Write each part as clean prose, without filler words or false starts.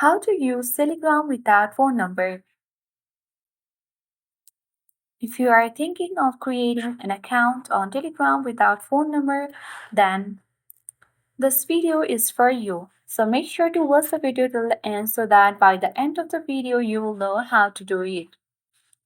How to use Telegram without phone number. If you are thinking of creating an account on Telegram without phone number, then this video is for you. So make sure to watch the video till the end so that by the end of the video you will know how to do it.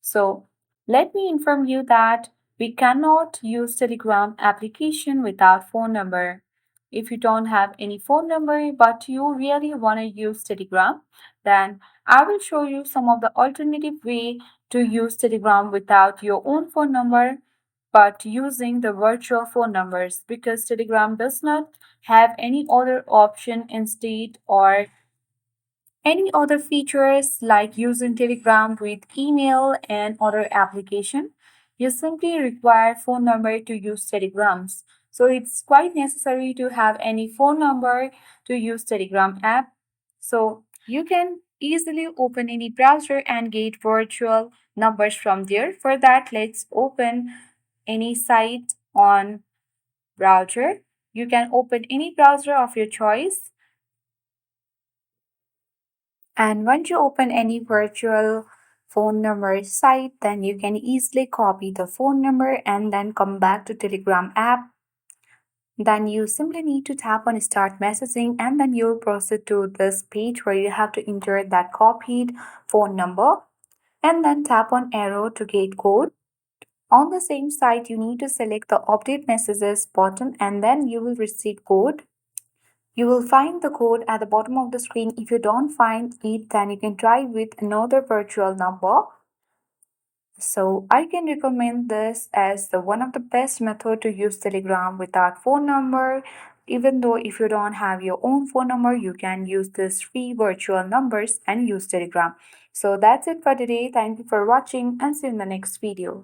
So let me inform you that we cannot use Telegram application without phone number. If you don't have any phone number but you really want to use Telegram, then I will show you some of the alternative way to use Telegram without your own phone number but using the virtual phone numbers because Telegram does not have any other option instead or any other features like using Telegram with email and other application, you simply require phone number to use Telegrams. So it's quite necessary to have any phone number to use Telegram app. So you can easily open any browser and get virtual numbers from there. For that, let's open any site on browser. You can open any browser of your choice. And once you open any virtual phone number site, then you can easily copy the phone number and then come back to Telegram app. Then you simply need to tap on start messaging and then you'll proceed to this page where you have to enter that copied phone number and then tap on arrow to get code. On the same site, you need to select the update messages button and then you will receive code. You will find the code at the bottom of the screen. If you don't find it, then you can try with another virtual number. So I can recommend this as the one of the best method to use Telegram without phone number. Even though if you don't have your own phone number, you can use this free virtual numbers and use Telegram. So that's it for today. Thank you for watching and see you in the next video.